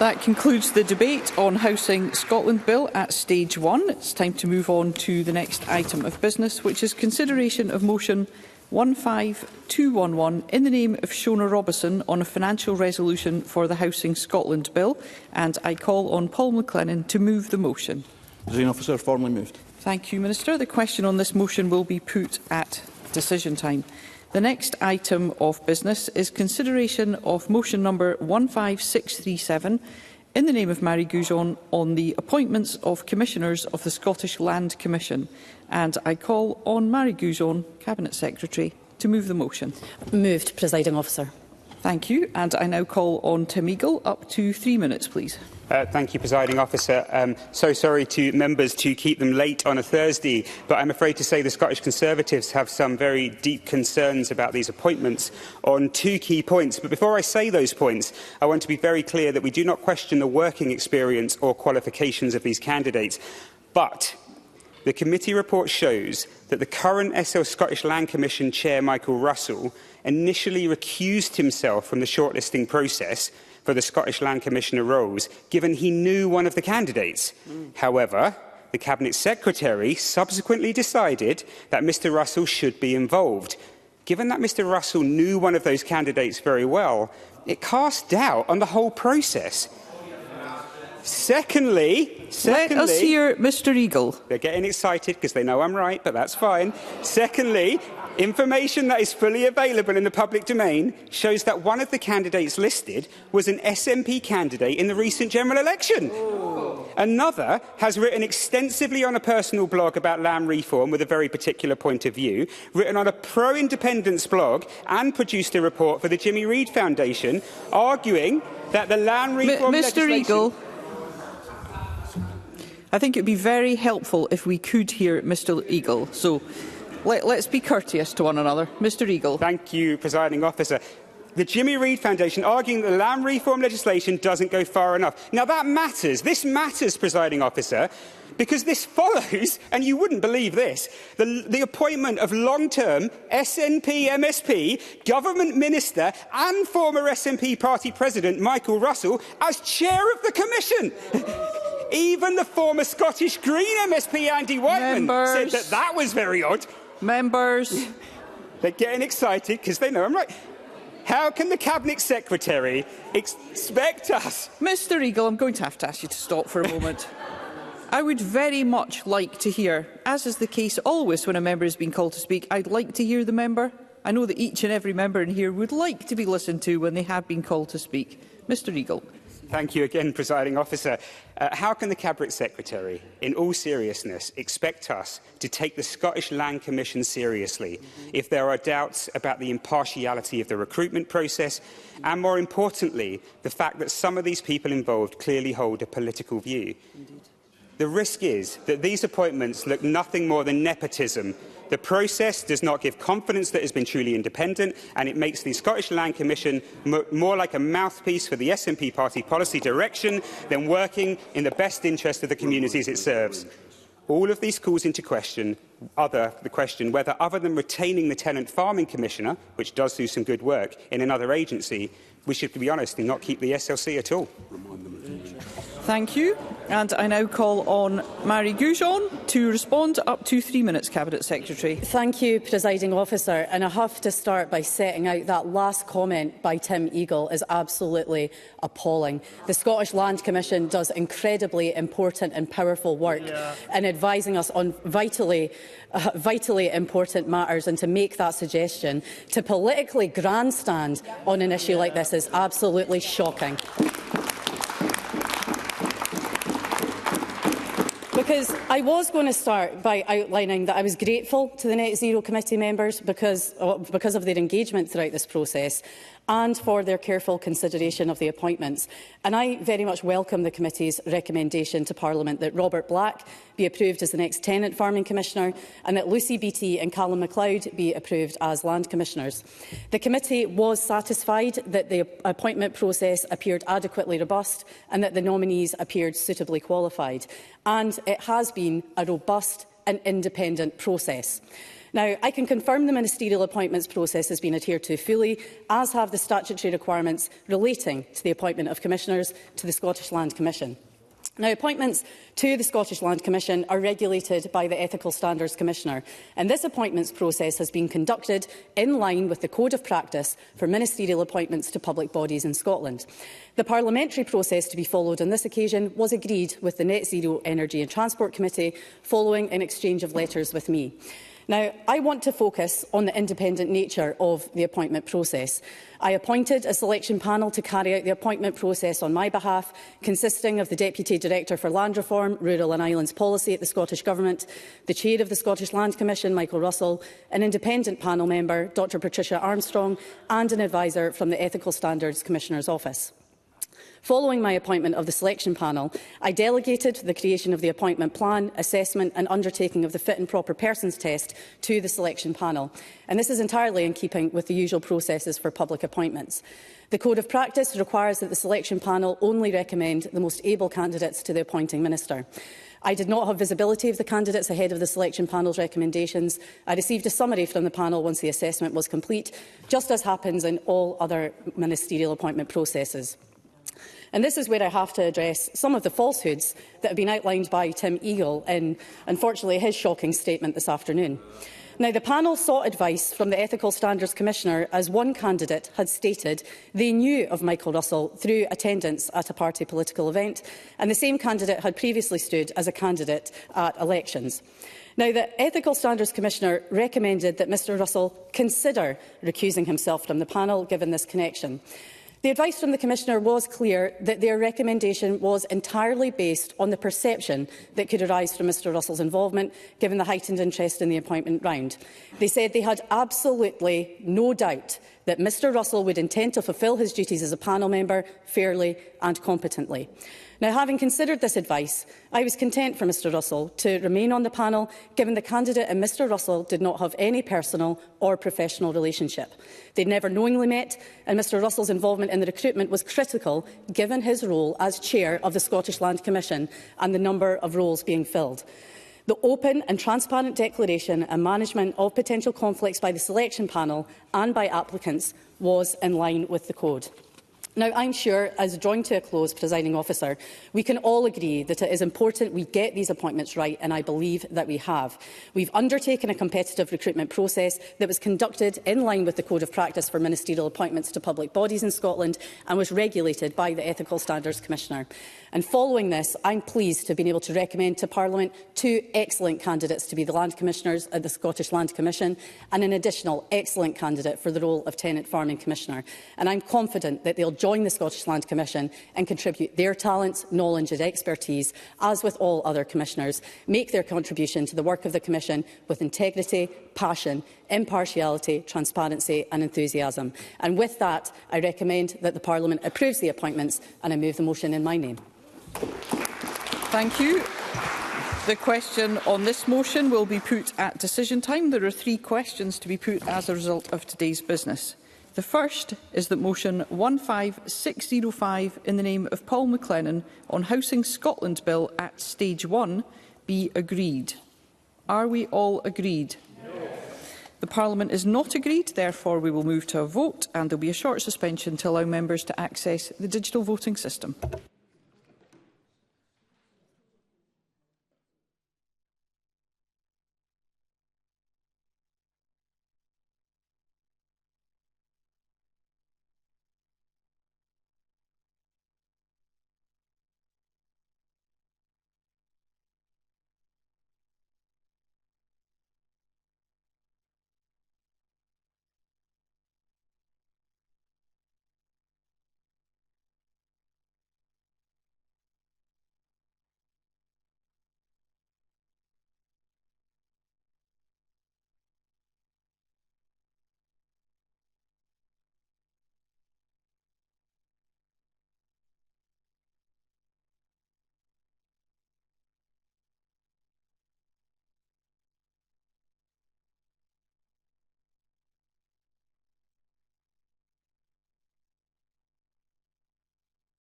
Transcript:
That concludes the debate on Housing Scotland Bill at stage 1. It's time to move on to the next item of business, which is consideration of motion 15211 in the name of Shona Robertson on a financial resolution for the Housing Scotland Bill. And I call on Paul McLennan to move the motion. Presiding Officer, formally moved. Thank you, Minister. The question on this motion will be put at decision time. The next item of business is consideration of motion number 15637 in the name of Marie Goujon on the appointments of commissioners of the Scottish Land Commission. And I call on Marie Goujon, Cabinet Secretary, to move the motion. Moved, Presiding Officer. Thank you. And I now call on Tim Eagle. Up to 3 minutes, please. Thank you, Presiding Officer. So sorry to members to keep them late on a Thursday, but I'm afraid to say the Scottish Conservatives have some very deep concerns about these appointments on 2 key points. But before I say those points, I want to be very clear that we do not question the working experience or qualifications of these candidates. But the committee report shows that the current Scottish Land Commission Chair, Michael Russell, initially recused himself from the shortlisting process for the Scottish Land Commissioner roles, given he knew one of the candidates. However, the Cabinet Secretary subsequently decided that Mr Russell should be involved. Given that Mr Russell knew one of those candidates very well, it cast doubt on the whole process. Secondly, let us hear Mr Eagle. They're getting excited because they know I'm right, but that's fine. Secondly, information that is fully available in the public domain shows that one of the candidates listed was an SNP candidate in the recent general election. Ooh. Another has written extensively on a personal blog about land reform with a very particular point of view, written on a pro-independence blog and produced a report for the Jimmy Reid Foundation arguing that the land reform Mr Eagle, I think it would be very helpful if we could hear Mr Eagle. So let's be courteous to one another. Mr Eagle. Thank you, Presiding Officer. The Jimmy Reid Foundation arguing that the land reform legislation doesn't go far enough. Now that matters. This matters, Presiding Officer, because this follows, and you wouldn't believe this, the appointment of long-term SNP MSP, Government Minister and former SNP Party President Michael Russell as Chair of the Commission. Even the former Scottish Green MSP Andy Whiteman said that that was very odd. Members. They're getting excited because they know I'm right. How can the Cabinet Secretary expect us? Mr Eagle, I'm going to have to ask you to stop for a moment. I would very much like to hear, as is the case always when a member has been called to speak, I'd like to hear the member. I know that each and every member in here would like to be listened to when they have been called to speak. Mr Eagle. Thank you again, Presiding Officer. How can the Cabinet Secretary, in all seriousness, expect us to take the Scottish Land Commission seriously if there are doubts about the impartiality of the recruitment process and, more importantly, the fact that some of these people involved clearly hold a political view? Indeed. The risk is that these appointments look nothing more than nepotism. The process does not give confidence that it has been truly independent, and it makes the Scottish Land Commission more like a mouthpiece for the SNP party policy direction than working in the best interest of the communities it serves. All of these calls into question the question whether, other than retaining the Tenant Farming Commissioner, which does do some good work, in another agency, we should be honest and not keep the SLC at all. Thank you. And I now call on Marie Goujon to respond. Up to 3 minutes, Cabinet Secretary. Thank you, Presiding Officer. And I have to start by setting out that last comment by Tim Eagle is absolutely appalling. The Scottish Land Commission does incredibly important and powerful work in advising us on vitally important matters, and to make that suggestion to politically grandstand on an issue like this is absolutely shocking. Because I was going to start by outlining that I was grateful to the Net Zero Committee members because of their engagement throughout this process and for their careful consideration of the appointments. And I very much welcome the committee's recommendation to Parliament that Robert Black be approved as the next Tenant Farming Commissioner and that Lucy Beattie and Callum MacLeod be approved as Land Commissioners. The committee was satisfied that the appointment process appeared adequately robust and that the nominees appeared suitably qualified. And it has been a robust and independent process. Now, I can confirm the ministerial appointments process has been adhered to fully, as have the statutory requirements relating to the appointment of commissioners to the Scottish Land Commission. Now, appointments to the Scottish Land Commission are regulated by the Ethical Standards Commissioner, and this appointments process has been conducted in line with the Code of Practice for ministerial appointments to public bodies in Scotland. The parliamentary process to be followed on this occasion was agreed with the Net Zero Energy and Transport Committee following an exchange of letters with me. Now, I want to focus on the independent nature of the appointment process. I appointed a selection panel to carry out the appointment process on my behalf, consisting of the Deputy Director for Land Reform, Rural and Islands Policy at the Scottish Government, the Chair of the Scottish Land Commission, Michael Russell, an independent panel member, Dr Patricia Armstrong, and an advisor from the Ethical Standards Commissioner's Office. Following my appointment of the selection panel, I delegated the creation of the appointment plan, assessment and undertaking of the fit and proper persons test to the selection panel. And this is entirely in keeping with the usual processes for public appointments. The Code of Practice requires that the selection panel only recommend the most able candidates to the appointing minister. I did not have visibility of the candidates ahead of the selection panel's recommendations. I received a summary from the panel once the assessment was complete, just as happens in all other ministerial appointment processes. And this is where I have to address some of the falsehoods that have been outlined by Tim Eagle in, unfortunately, his shocking statement this afternoon. Now, the panel sought advice from the Ethical Standards Commissioner as one candidate had stated they knew of Michael Russell through attendance at a party political event, and the same candidate had previously stood as a candidate at elections. Now, the Ethical Standards Commissioner recommended that Mr Russell consider recusing himself from the panel, given this connection. The advice from the Commissioner was clear that their recommendation was entirely based on the perception that could arise from Mr Russell's involvement, given the heightened interest in the appointment round. They said they had absolutely no doubt that Mr Russell would intend to fulfil his duties as a panel member fairly and competently. Now, having considered this advice, I was content for Mr Russell to remain on the panel, given the candidate and Mr Russell did not have any personal or professional relationship. They'd never knowingly met, and Mr Russell's involvement in the recruitment was critical, given his role as Chair of the Scottish Land Commission and the number of roles being filled. The open and transparent declaration and management of potential conflicts by the selection panel and by applicants was in line with the Code. Now, I'm sure, as drawing to a close, Presiding Officer, we can all agree that it is important we get these appointments right, and I believe that we have. We've undertaken a competitive recruitment process that was conducted in line with the Code of Practice for ministerial appointments to public bodies in Scotland and was regulated by the Ethical Standards Commissioner. And following this, I'm pleased to have been able to recommend to Parliament two excellent candidates to be the Land Commissioners at the Scottish Land Commission and an additional excellent candidate for the role of Tenant Farming Commissioner. And I'm confident that they'll join the Scottish Land Commission and contribute their talents, knowledge and expertise, as with all other commissioners, make their contribution to the work of the Commission with integrity, passion, impartiality, transparency and enthusiasm. And with that, I recommend that the Parliament approves the appointments, and I move the motion in my name. Thank you. The question on this motion will be put at decision time. There are 3 questions to be put as a result of today's business. The first is that motion 15605 in the name of Paul McLennan on Housing Scotland Bill at Stage 1 be agreed. Are we all agreed? Yes. The Parliament is not agreed, therefore we will move to a vote, and there will be a short suspension to allow members to access the digital voting system.